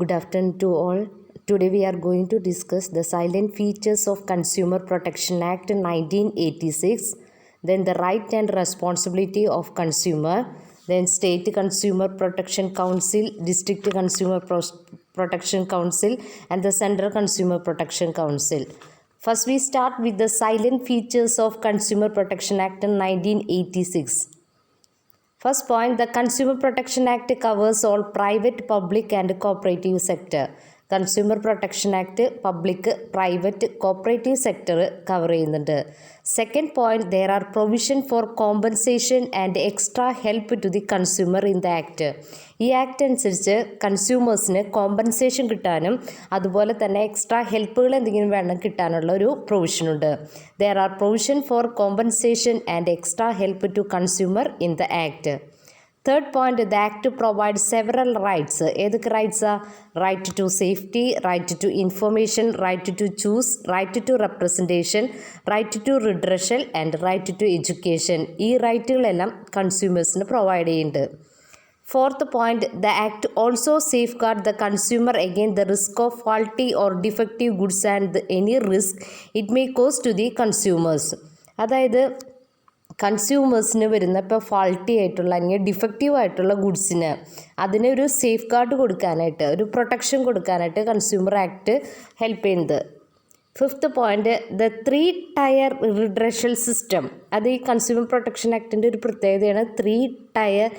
Good afternoon to all. Today we are going to discuss the silent features of Consumer Protection Act 1986, then the right and responsibility of consumer, then State Consumer Protection Council, District Consumer Protection Council, and the Central Consumer Protection Council. First we start with the silent features of Consumer Protection Act 1986. First point, the Consumer Protection Act covers all private, public and cooperative sector. Consumer Protection Act public, private, cooperative sector cover ചെയ്യുന്നുണ്ട്. Second point, there are provision for compensation and extra help to the consumer in the act. ഈ act അനുസരിച്ച് കൺസ്യൂമേഴ്സിന് compensation കിട്ടാനും അതുപോലെ തന്നെ extra ഹെൽപ്പുകൾ എന്തെങ്കിലും വേണം കിട്ടാനുള്ള ഒരു പ്രൊവിഷനുണ്ട്. There are provision for compensation and extra help to consumer in the act. Third point, the Act provides several rights. ഏതൊക്കെ റൈറ്റ്സാ? Right to safety, right to information, right to choose, right to representation, right to redressal and right to education. ഈ റൈറ്റുകളെല്ലാം കൺസ്യൂമേഴ്സിന് provide ചെയ്യുന്നുണ്ട്. Fourth point, the Act also safeguards the consumer against the risk of faulty or defective goods and any risk it may cause to the consumers. അതായത് കൺസ്യൂമേഴ്സിന് വരുന്ന ഇപ്പോൾ faulty ആയിട്ടുള്ള അല്ലെങ്കിൽ defective ആയിട്ടുള്ള ഗുഡ്സിന് അതിനൊരു സേഫ് ഗാർഡ് കൊടുക്കാനായിട്ട്, ഒരു പ്രൊട്ടക്ഷൻ കൊടുക്കാനായിട്ട് കൺസ്യൂമർ ആക്ട് ഹെൽപ്പ് ചെയ്യുന്നത്. Fifth point, the 3 tier redressal system. അത് ഈ കൺസ്യൂമർ പ്രൊട്ടക്ഷൻ ആക്ടിൻ്റെ ഒരു പ്രത്യേകതയാണ്. 3 ടയർ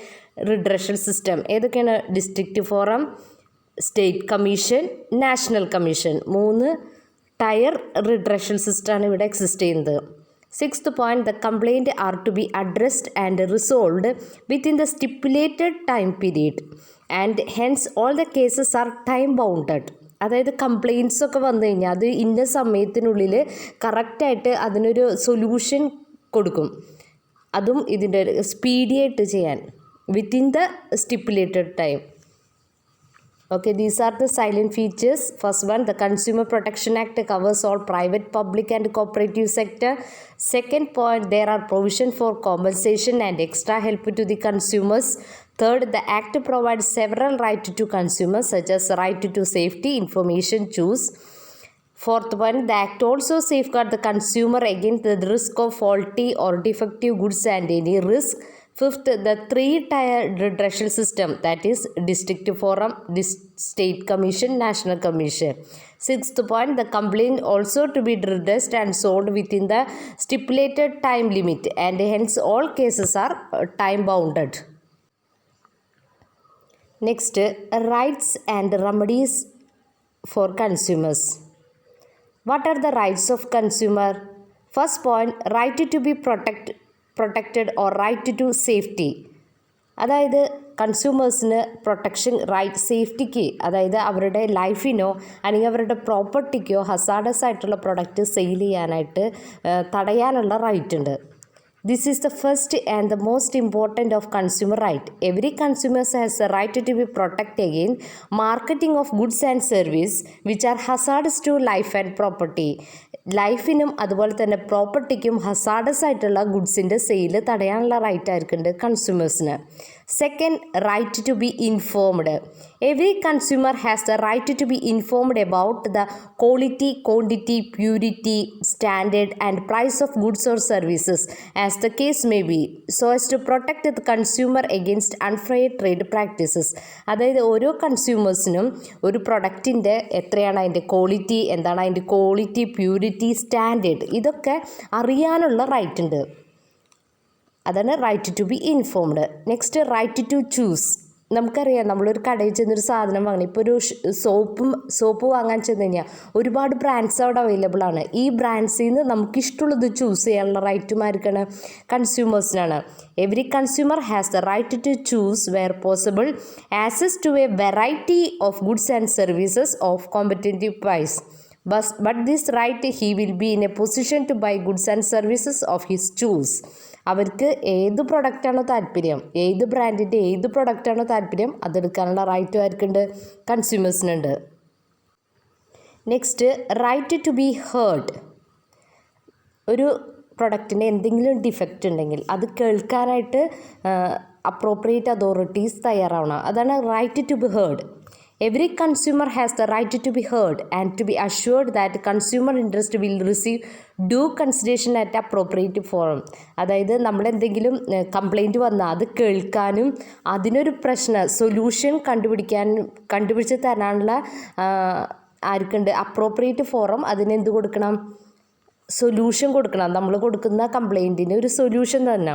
റിഡ്രഷൽ സിസ്റ്റം ഏതൊക്കെയാണ്? District forum, state commission, national commission. 3 tier redressal സിസ്റ്റമാണ് ഇവിടെ എക്സിസ്റ്റ് ചെയ്യുന്നത്. Sixth point, the complaint are to be addressed and resolved within the stipulated time period and hence all the cases are time bounded. അതായത് complaints ഒക്കെ വന്നു കഴിഞ്ഞാൽ അത് ഇന്ന സമയത്തിനുള്ളിൽ കറക്റ്റായിട്ട് അതിനൊരു സൊല്യൂഷൻ കൊടുക്കും. അതും ഇതിൻ്റെ സ്പീഡിയായിട്ട് ചെയ്യാൻ within the stipulated time. Okay, these are the silent features. First one, the Consumer Protection Act covers all private, public and cooperative sector. Second point, there are provision for compensation and extra help to the consumers. Third, the Act provides several rights to consumers such as right to safety, information, choose. Fourth one, the Act also safeguards the consumer against the risk of faulty or defective goods and any risk. Fifth, the 3 tier redressal system, that is district forum, state commission, national commission. Sixth point, the complaint also to be redressed and solved within the stipulated time limit and hence all cases are time bounded. Next, rights and remedies for consumers. What are the rights of consumer? First point, right to be protected or right to safety. അതായത് കൺസ്യൂമേഴ്സിന് protection right സേഫ്റ്റിക്ക്, അതായത് അവരുടെ ലൈഫിനോ അല്ലെങ്കിൽ അവരുടെ പ്രോപ്പർട്ടിക്കോ hazardous ആയിട്ടുള്ള product sale ചെയ്യാനായിട്ട് തടയാനുള്ള right ഉണ്ട്. This is the first and the most important of consumer right. Every consumer has a right to be protected against marketing of goods and service which are hazardous to life and property. ലൈഫിനും അതുപോലെ തന്നെ പ്രോപ്പർട്ടിക്കും hazardous ആയിട്ടുള്ള ഗുഡ്സിൻ്റെ sale തടയാനുള്ള right ആയിരിക്കുന്നുണ്ട് കൺസ്യൂമേഴ്സിന്. Second, right to be informed. Every consumer has the right to be informed about the quality, quantity, purity, standard and price of goods or services as the case may be so as to protect the consumer against unfair trade practices. അതായത് ഓരോ കൺസ്യൂമേഴ്സിനും ഒരു പ്രൊഡക്റ്റിൻ്റെ എത്രയാണ് അതിൻ്റെ quality, എന്താണ് അതിൻ്റെ quality, purity, standard, ഇതൊക്കെ അറിയാനുള്ള right ഉണ്ട്. അതാണ് right to be informed. Next, right to choose. നമുക്കറിയാം, നമ്മളൊരു കടയിൽ ചെന്നൊരു സാധനം വാങ്ങണം. ഇപ്പോൾ ഒരു സോപ്പ് വാങ്ങാൻ ചെന്ന് കഴിഞ്ഞാൽ ഒരുപാട് ബ്രാൻഡ്സ് അവിടെ അവൈലബിൾ ആണ്. ഈ ബ്രാൻഡ്സിൽ നിന്ന് നമുക്കിഷ്ടമുള്ളത് ചൂസ് ചെയ്യാനുള്ള റൈറ്റും ആർക്കാണ്? കൺസ്യൂമേഴ്സിനാണ്. Every consumer has the right to choose where possible access to a variety of goods and services of competitive price. But this right he will be in a position to buy goods and services of his choice. അവർക്ക് ഏത് പ്രൊഡക്റ്റാണോ താല്പര്യം, ഏത് ബ്രാൻഡിൻ്റെ ഏത് പ്രൊഡക്റ്റാണോ താല്പര്യം അതെടുക്കാനുള്ള റൈറ്റും ആർക്കുണ്ട്? കൺസ്യൂമേഴ്സിനുണ്ട്. Next, right to be heard. ഒരു പ്രൊഡക്റ്റിന് എന്തെങ്കിലും ഡിഫക്റ്റ് ഉണ്ടെങ്കിൽ അത് കേൾക്കാനായിട്ട് അപ്രോപ്രിയേറ്റ് അതോറിറ്റീസ് തയ്യാറാവണം. അതാണ് right to be heard. Every consumer has the right to be heard and to be assured that consumer interest will receive due consideration at appropriate forum. അതായത് നമ്മളെന്തെങ്കിലും കംപ്ലൈൻറ്റ് വന്നാൽ അത് കേൾക്കാനും അതിനൊരു സൊല്യൂഷൻ കണ്ടുപിടിച്ച് തരാനുള്ള ആർക്കുണ്ട് അപ്രോപ്രിയേറ്റ് ഫോറം അതിനെന്ത് കൊടുക്കണം സൊല്യൂഷൻ കൊടുക്കണം നമ്മൾ കൊടുക്കുന്ന കംപ്ലൈൻറ്റിന് ഒരു സൊല്യൂഷൻ തന്നെ.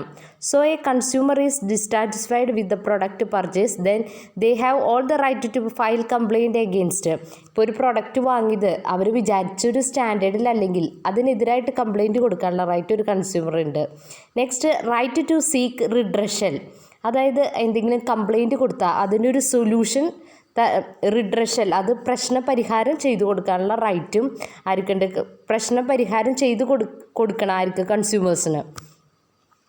So a consumer is dissatisfied with the product purchase then they have all the right to file complaint against. ഇപ്പോൾ ഒരു പ്രൊഡക്റ്റ് വാങ്ങിയത് അവർ വിചാരിച്ചൊരു സ്റ്റാൻഡേർഡിലല്ലെങ്കിൽ അതിനെതിരായിട്ട് കംപ്ലൈൻറ്റ് കൊടുക്കാനുള്ള റൈറ്റ് ഒരു കൺസ്യൂമറുണ്ട്. Next right to seek redressal. അതായത് എന്തെങ്കിലും കംപ്ലൈൻറ്റ് കൊടുത്താൽ അതിനൊരു സൊല്യൂഷൻ റിഡ്രഷൽ അത് പ്രശ്നപരിഹാരം ചെയ്തു കൊടുക്കാനുള്ള റൈറ്റും ആർക്കുണ്ട് പ്രശ്നപരിഹാരം ചെയ്തു കൊടുക്കണം ആർക്ക് കൺസ്യൂമേഴ്സിന്.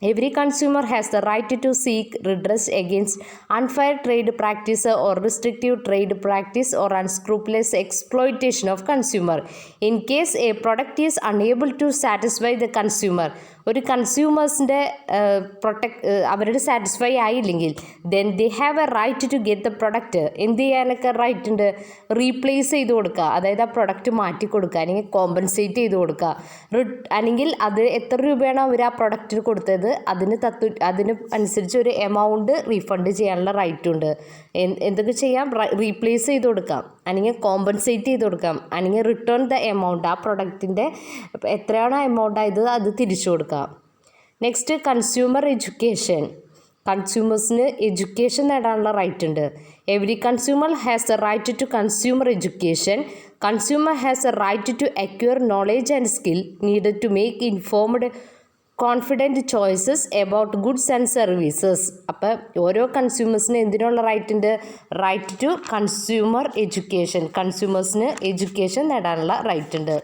Every consumer has the right to seek redress against unfair trade practice or restrictive trade practice or unscrupulous exploitation of consumer. In case a product is unable to satisfy the consumer, ഒരു കൺസ്യൂമേഴ്സിൻ്റെ അവരുടെ satisfy ആയില്ലെങ്കിൽ then they have a right to get the product. എന്ത് ചെയ്യാനൊക്കെ right ഉണ്ട്? Replace ചെയ്ത് കൊടുക്കുക, അതായത് ആ പ്രൊഡക്റ്റ് മാറ്റി കൊടുക്കുക, അല്ലെങ്കിൽ കോമ്പൻസേറ്റ് ചെയ്ത് കൊടുക്കുക, അല്ലെങ്കിൽ അത് എത്ര രൂപയാണോ അവർ ആ പ്രൊഡക്റ്റിന് കൊടുത്തത് അതിന് അനുസരിച്ച് ഒരു എമൗണ്ട് റീഫണ്ട് ചെയ്യാനുള്ള റൈറ്റ് ഉണ്ട്. എന്തൊക്കെ ചെയ്യാം? റീപ്ലേസ് ചെയ്ത് കൊടുക്കാം, അല്ലെങ്കിൽ കോമ്പൻസേറ്റ് ചെയ്ത് കൊടുക്കാം, അല്ലെങ്കിൽ റിട്ടേൺ ദ എമൗണ്ട്, ആ പ്രൊഡക്റ്റിൻ്റെ എത്രയാണോ എമൗണ്ട് ആയത് അത് തിരിച്ചു കൊടുക്കാം. Next consumer education. കൺസ്യൂമേഴ്സിന് എഡ്യൂക്കേഷൻ നേടാനുള്ള റൈറ്റ് ഉണ്ട്. Every consumer has a right to consumer education. Consumer has a right to acquire knowledge and skill needed to make informed confident choices about goods and services. അപ്പോൾ ഓരോ കൺസ്യൂമേഴ്സിന് എന്തിനുള്ള right ഉണ്ട്? Right to consumer education. കൺസ്യൂമേഴ്സിന് education നേടാനുള്ള right ഉണ്ട്.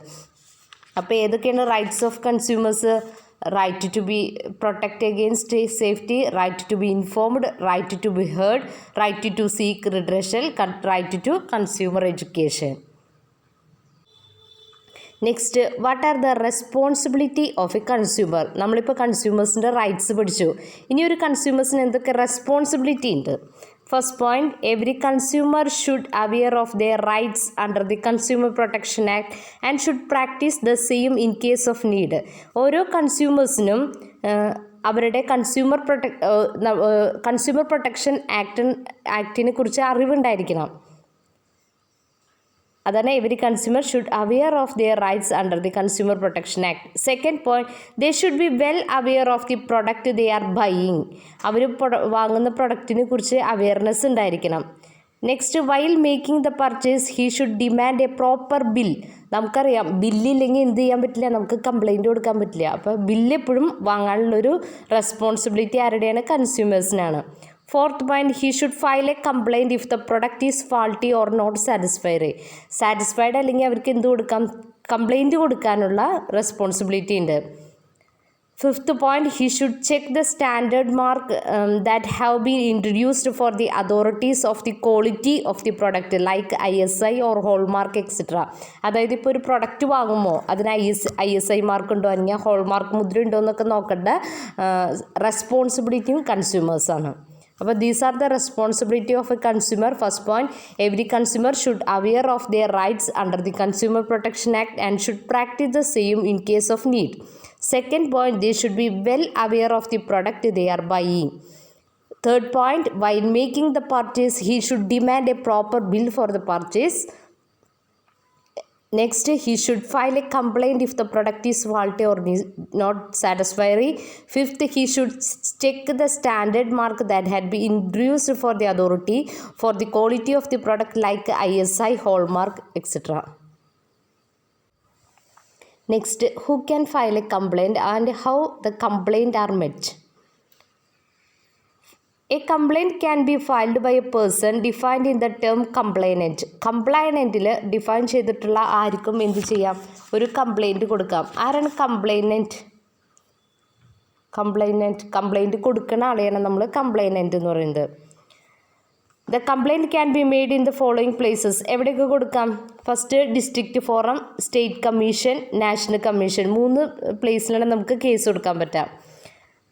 അപ്പോൾ ഏതൊക്കെയാണ് rights of consumers? Right to be protect against safety, right to be informed, right to be heard, right to seek redressal, right to consumer education. Next, what are the responsibility of a consumer? നമ്മളിപ്പോൾ കൺസ്യൂമേഴ്സിൻ്റെ rights പഠിച്ചു. ഇനി ഒരു കൺസ്യൂമേഴ്സിന് എന്തൊക്കെ responsibility ഉണ്ട്? First point, every consumer should aware of their rights under the consumer protection act and should practice the same in case of need. ഓരോ കൺസ്യൂമേഴ്സിനും അവരുടെ കൺസ്യൂമർ പ്രൊട്ടക്ഷൻ ആക്ടിനെ കുറിച്ച് അറിവുണ്ടായിരിക്കണം. അതാണ് every consumer should aware of their rights under the consumer protection act. Second point, they should be well aware of the product they are buying. അവർ വാങ്ങുന്ന പ്രൊഡക്റ്റിനെ കുറിച്ച് അവെയർനെസ് ഉണ്ടായിരിക്കണം. Next, while making the purchase he should demand A proper bill. നമുക്കറിയാം ബില്ലില്ലെങ്കിൽ എന്ത് ചെയ്യാൻ പറ്റില്ല, നമുക്ക് കംപ്ലൈൻറ്റ് കൊടുക്കാൻ പറ്റില്ല. അപ്പോൾ ബില്ല് എപ്പോഴും വാങ്ങാനുള്ളൊരു റെസ്പോൺസിബിലിറ്റി ആരുടെയാണ്? കൺസ്യൂമേഴ്സിനാണ്. Fourth point, he should file a complaint if the product is faulty or not satisfied അല്ലെങ്കിൽ അവർക്ക് എന്ത് കൊടുക്കാം? കംപ്ലൈൻറ്റ് കൊടുക്കാനുള്ള റെസ്പോൺസിബിലിറ്റി ഉണ്ട്. Fifth point, he should check the standard mark that have been introduced for the authorities of the quality of the product like ISI or hallmark etcetera. അതായത് ഇപ്പോൾ ഒരു product വാങ്ങുമ്പോൾ അതിന് ISI മാർക്ക് ഉണ്ടോ അല്ലെങ്കിൽ hallmark മുദ്ര ഉണ്ടോ എന്നൊക്കെ നോക്കേണ്ട റെസ്പോൺസിബിലിറ്റിയും കൺസ്യൂമേഴ്സാണ്. അപ്പോൾ these are the responsibility of a consumer. First point, every consumer should aware of their rights under the consumer protection act and should practice the same in case of need. Second point, they should be well aware of the product they are buying. Third point, while making the purchase, he should demand a proper bill for the purchase. Next, he should file a complaint if the product is faulty or not satisfactory. Fifth, he should check the standard mark that had been introduced for the authority for the quality of the product like ISI, hallmark, etc. Next, who can file a complaint and how the complaint are met? A complaint can be filed by a person defined in the term complainant. കംപ്ലൈനൻറ്റിൽ define ചെയ്തിട്ടുള്ള ആർക്കും എന്ത് ചെയ്യാം? ഒരു complaint കൊടുക്കാം. ആരാണ് complainant? Complaint കൊടുക്കുന്ന ആളെയാണ് നമ്മൾ കംപ്ലൈനൻറ്റ് എന്ന് പറയുന്നത്. The complaint can be made in the following places. എവിടെയൊക്കെ കൊടുക്കാം? First, district forum, state commission, national commission. 3 പ്ലേസിലാണ് നമുക്ക് കേസ് കൊടുക്കാൻ പറ്റുക.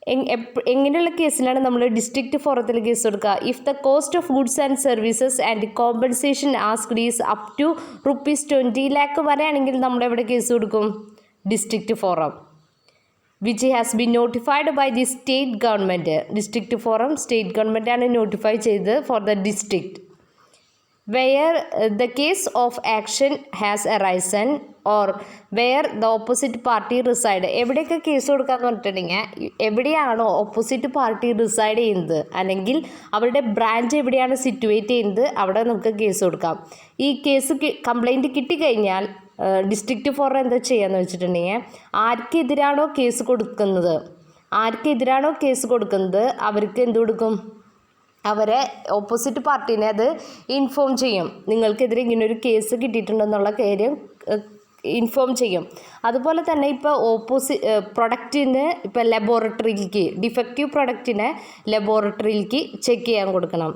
എങ്ങനെയുള്ള കേസിലാണ് നമ്മൾ ഡിസ്ട്രിക്റ്റ് ഫോറത്തിൽ കേസ് കൊടുക്കുക? If the cost of goods and services and compensation asked is up to ₹20 lakh വരെയാണെങ്കിൽ നമ്മൾ എവിടെ കേസ് കൊടുക്കും? District forum. Which has been notified by the state government. District forum state ഗവൺമെൻറ്റാണ് നോട്ടിഫൈ ചെയ്തത് for the district. where the case of action has arisen or where the opposite party reside. എവിടെയൊക്കെ case കൊടുക്കാന്ന് പറഞ്ഞിട്ടുണ്ടെങ്കിൽ എവിടെയാണോ opposite party reside ചെയ്യുന്നത് അല്ലെങ്കിൽ അവരുടെ branch എവിടെയാണ് സിറ്റുവേറ്റ് ചെയ്യുന്നത് അവിടെ നമുക്ക് കേസ് കൊടുക്കാം. ഈ കേസ് കംപ്ലൈൻറ്റ് കിട്ടിക്കഴിഞ്ഞാൽ ഡിസ്ട്രിക്റ്റ് ഫോറം എന്താ ചെയ്യാന്ന് വെച്ചിട്ടുണ്ടെങ്കിൽ ആർക്കെതിരാണോ കേസ് കൊടുക്കുന്നത് അവർക്ക് എന്ത് കൊടുക്കും? അവരെ ഓപ്പോസിറ്റ് പാർട്ടീനെ അത് ഇൻഫോം ചെയ്യും. നിങ്ങൾക്കെതിരെ ഇങ്ങനൊരു കേസ് കിട്ടിയിട്ടുണ്ടെന്നുള്ള കാര്യം ഇൻഫോം ചെയ്യും. അതുപോലെ തന്നെ ഇപ്പോൾ പ്രൊഡക്റ്റിന് ഇപ്പോൾ ലബോറട്ടറിയിലേക്ക് ഡിഫക്റ്റീവ് പ്രൊഡക്റ്റിനെ ലബോറട്ടറിയിലേക്ക് ചെക്ക് ചെയ്യാൻ കൊടുക്കണം.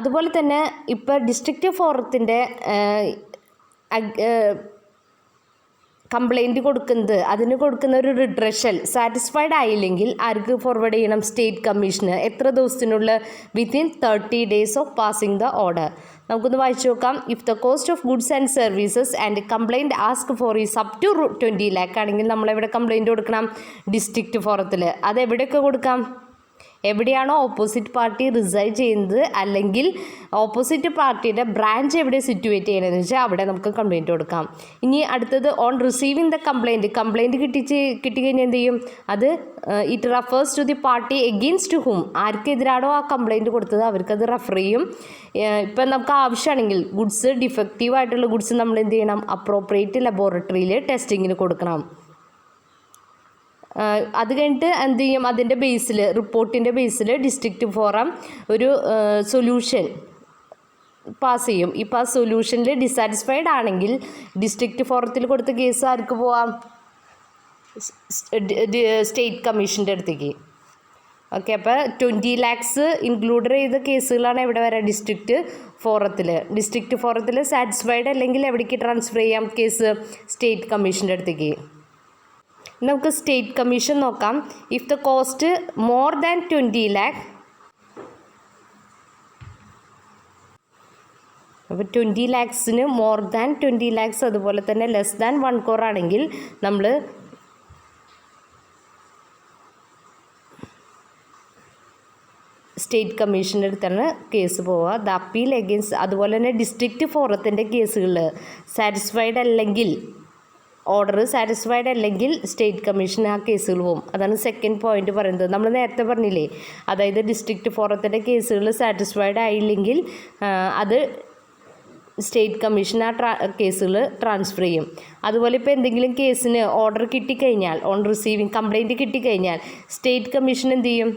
അതുപോലെ തന്നെ ഇപ്പോൾ ഡിസ്ട്രിക്റ്റ് ഫോറത്തിൻ്റെ കംപ്ലൈൻറ്റ് അതിന് കൊടുക്കുന്ന ഒരു റിഡ്രഷൽ സാറ്റിസ്ഫൈഡ് ആയില്ലെങ്കിൽ ആർക്ക് ഫോർവേഡ് ചെയ്യണം? സ്റ്റേറ്റ് കമ്മീഷന്. എത്ര ദിവസത്തിനുള്ള? Within 30 days of passing the order. നമുക്കൊന്ന് വായിച്ചു നോക്കാം. If the cost of goods and services and complaint ask for is up to 20 lakh ആണെങ്കിൽ നമ്മളെവിടെ കംപ്ലൈൻറ്റ് കൊടുക്കണം? ഡിസ്ട്രിക്റ്റ് ഫോറത്തിൽ. അതെവിടെയൊക്കെ കൊടുക്കാം? എവിടെയാണോ ഓപ്പോസിറ്റ് പാർട്ടി റിസൈഡ് ചെയ്യുന്നത് അല്ലെങ്കിൽ ഓപ്പോസിറ്റ് പാർട്ടിയുടെ ബ്രാഞ്ച് എവിടെ സിറ്റുവേറ്റ് ചെയ്യണമെന്ന് വെച്ചാൽ അവിടെ നമുക്ക് കംപ്ലൈൻറ്റ് കൊടുക്കാം. ഇനി അടുത്തത് ഓൺ റിസീവിങ് ദ കംപ്ലൈൻറ്റ് കിട്ടിക്കഴിഞ്ഞാൽ എന്ത് ചെയ്യും? അത് it refers to the party against whom. ആർക്കെതിരാണോ ആ കംപ്ലൈൻറ്റ് കൊടുത്തത് അവർക്കത് റെഫർ ചെയ്യും. ഇപ്പം നമുക്ക് ആവശ്യമാണെങ്കിൽ ഗുഡ്സ് ഡിഫക്റ്റീവ് ആയിട്ടുള്ള ഗുഡ്സ് നമ്മൾ എന്ത് ചെയ്യണം? അപ്രോപ്രിയേറ്റ് ലബോറട്ടറിയിൽ ടെസ്റ്റിങ്ങിന് കൊടുക്കണം. അത് കഴിഞ്ഞിട്ട് എന്ത് ചെയ്യും? അതിൻ്റെ ബേസിൽ റിപ്പോർട്ടിൻ്റെ ബേസിൽ ഡിസ്ട്രിക്റ്റ് ഫോറം ഒരു സൊല്യൂഷൻ പാസ് ചെയ്യും. ഇപ്പോൾ ആ സൊല്യൂഷനിൽ ഡിസാറ്റിസ്ഫൈഡ് ആണെങ്കിൽ ഡിസ്ട്രിക്റ്റ് ഫോറത്തിൽ കൊടുത്ത കേസ് ആർക്ക് പോവാം? സ്റ്റേറ്റ് കമ്മീഷൻ്റെ അടുത്തേക്ക്. ഓക്കെ, അപ്പോൾ 20 lakhs ഇൻക്ലൂഡ് ചെയ്ത കേസുകളാണ് എവിടെ വരാം? ഡിസ്ട്രിക്റ്റ് ഫോറത്തിൽ സാറ്റിസ്ഫൈഡ് അല്ലെങ്കിൽ എവിടേക്ക് ട്രാൻസ്ഫർ ചെയ്യാം കേസ്? സ്റ്റേറ്റ് കമ്മീഷൻ്റെ അടുത്തേക്ക്. നമുക്ക് സ്റ്റേറ്റ് കമ്മീഷൻ നോക്കാം. If the cost more than 20 lakh, അപ്പോൾ 20 lakhsന് മോർ ദാൻ 20 lakhs അതുപോലെ തന്നെ ലെസ് ദാൻ 1 crore ആണെങ്കിൽ നമ്മൾ സ്റ്റേറ്റ് കമ്മീഷൻ്റെ അടുത്താണ് കേസ് പോവുക. The appeal against. അതുപോലെ തന്നെ ഡിസ്ട്രിക്റ്റ് ഫോറത്തിൻ്റെ കേസുകളിൽ സാറ്റിസ്ഫൈഡ് അല്ലെങ്കിൽ ഓർഡർ സാറ്റിസ്ഫൈഡ് അല്ലെങ്കിൽ സ്റ്റേറ്റ് കമ്മീഷൻ ആ കേസുകൾ പോകും. അതാണ് സെക്കൻഡ് പോയിന്റ് പറയുന്നത്. നമ്മൾ നേരത്തെ പറഞ്ഞില്ലേ, അതായത് ഡിസ്ട്രിക്റ്റ് ഫോറത്തിൻ്റെ കേസുകൾ സാറ്റിസ്ഫൈഡ് ആയില്ലെങ്കിൽ അത് സ്റ്റേറ്റ് കമ്മീഷൻ ആ കേസുകൾ ട്രാൻസ്ഫർ ചെയ്യും. അതുപോലെ ഇപ്പോൾ എന്തെങ്കിലും കേസിന് ഓർഡർ കിട്ടിക്കഴിഞ്ഞാൽ, ഓൺ റിസീവിങ് കംപ്ലൈൻറ്റ് കിട്ടിക്കഴിഞ്ഞാൽ സ്റ്റേറ്റ് കമ്മീഷൻ എന്ത് ചെയ്യും?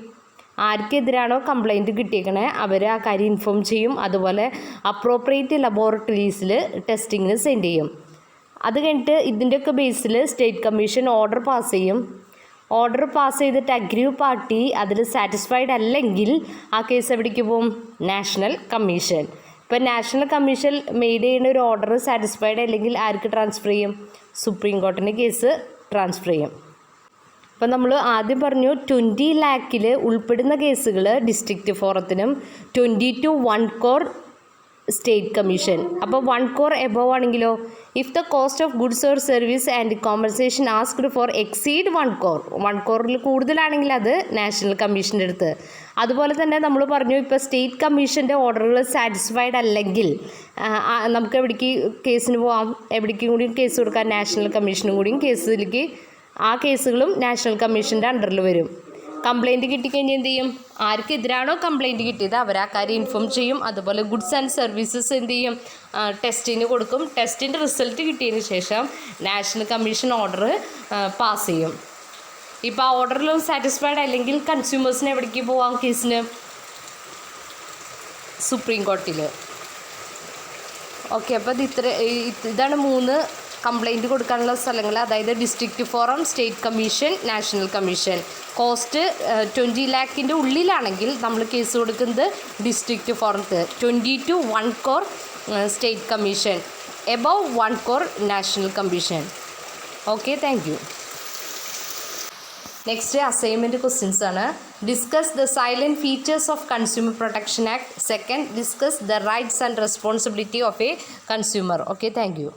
ആർക്കെതിരാണോ കംപ്ലൈൻറ്റ് കിട്ടിയേക്കണേ അവർ ആ കാര്യം ഇൻഫോം ചെയ്യും. അതുപോലെ അപ്രോപ്രിയേറ്റ് ലബോറട്ടറീസിൽ ടെസ്റ്റിങ്ങിന് സെൻഡ് ചെയ്യും. അത് കഴിഞ്ഞിട്ട് ഇതിൻ്റെയൊക്കെ ബേസിൽ സ്റ്റേറ്റ് കമ്മീഷൻ ഓർഡർ പാസ് ചെയ്യും. ഓർഡർ പാസ് ചെയ്തിട്ട് അഗ്രീവ് പാർട്ടി അതിൽ സാറ്റിസ്ഫൈഡ് അല്ലെങ്കിൽ ആ കേസ് എവിടേക്ക് പോകും? National commission. ഇപ്പോൾ നാഷണൽ കമ്മീഷൻ മെയ്ഡ് ചെയ്യുന്ന ഒരു ഓർഡർ സാറ്റിസ്ഫൈഡ് അല്ലെങ്കിൽ ആർക്ക് ട്രാൻസ്ഫർ ചെയ്യും? സുപ്രീം കോർട്ടിന് കേസ് ട്രാൻസ്ഫർ ചെയ്യും. അപ്പോൾ നമ്മൾ ആദ്യം പറഞ്ഞു 20 lakh ഉൾപ്പെടുന്ന കേസുകൾ ഡിസ്ട്രിക്റ്റ് ഫോറത്തിനും 20 to 1 crore സ്റ്റേറ്റ് കമ്മീഷൻ. അപ്പോൾ 1 crore എബോവ് ആണെങ്കിലോ? If the cost of goods or service and compensation asked for exceed 1 crore, 1 crore കൂടുതലാണെങ്കിൽ അത് നാഷണൽ കമ്മീഷൻ്റെ അടുത്ത്. അതുപോലെ തന്നെ നമ്മൾ പറഞ്ഞു ഇപ്പോൾ സ്റ്റേറ്റ് കമ്മീഷൻ്റെ ഓർഡറുകൾ സാറ്റിസ്ഫൈഡ് അല്ലെങ്കിൽ നമുക്ക് എവിടേക്ക് കേസിന് പോകാം? എവിടേക്കും കൂടിയും കേസ് കൊടുക്കാം? നാഷണൽ കമ്മീഷനും കൂടിയും കേസിലേക്ക്. ആ കേസുകളും നാഷണൽ കമ്മീഷൻ്റെ അണ്ടറിൽ വരും. കംപ്ലൈൻറ്റ് കിട്ടിക്കഴിഞ്ഞാൽ എന്ത് ചെയ്യും? ആർക്കെതിരാണോ കംപ്ലൈൻറ്റ് കിട്ടിയത് അവർ ആ കാര്യം ഇൻഫോം ചെയ്യും. അതുപോലെ ഗുഡ്സ് ആൻഡ് സർവീസസ് എന്ത് ചെയ്യും? ടെസ്റ്റിന് കൊടുക്കും. ടെസ്റ്റിൻ്റെ റിസൾട്ട് കിട്ടിയതിന് ശേഷം നാഷണൽ കമ്മീഷൻ ഓർഡർ പാസ് ചെയ്യും. ഇപ്പോൾ ആ ഓർഡറിലും സാറ്റിസ്ഫൈഡ് അല്ലെങ്കിൽ കൺസ്യൂമേഴ്സിന് എവിടേക്ക് പോവാം കേസിന്? സുപ്രീം കോർട്ടിൽ. ഓക്കെ, അപ്പോൾ ഇതാണ് 3 കംപ്ലൈൻറ്റ് കൊടുക്കാനുള്ള സ്ഥലങ്ങൾ. അതായത് district forum, state commission, national commission. Cost 20 lakh ഉള്ളിലാണെങ്കിൽ നമ്മൾ കേസ് കൊടുക്കുന്നത് ഡിസ്ട്രിക്റ്റ് ഫോറത്ത്. 20 to 1 crore state commission. Above 1 crore national commission. Okay, thank you. Next assignment questions ആണ്. Discuss the silent features of consumer protection act. Second, discuss the rights and responsibility of a consumer. Okay, thank U.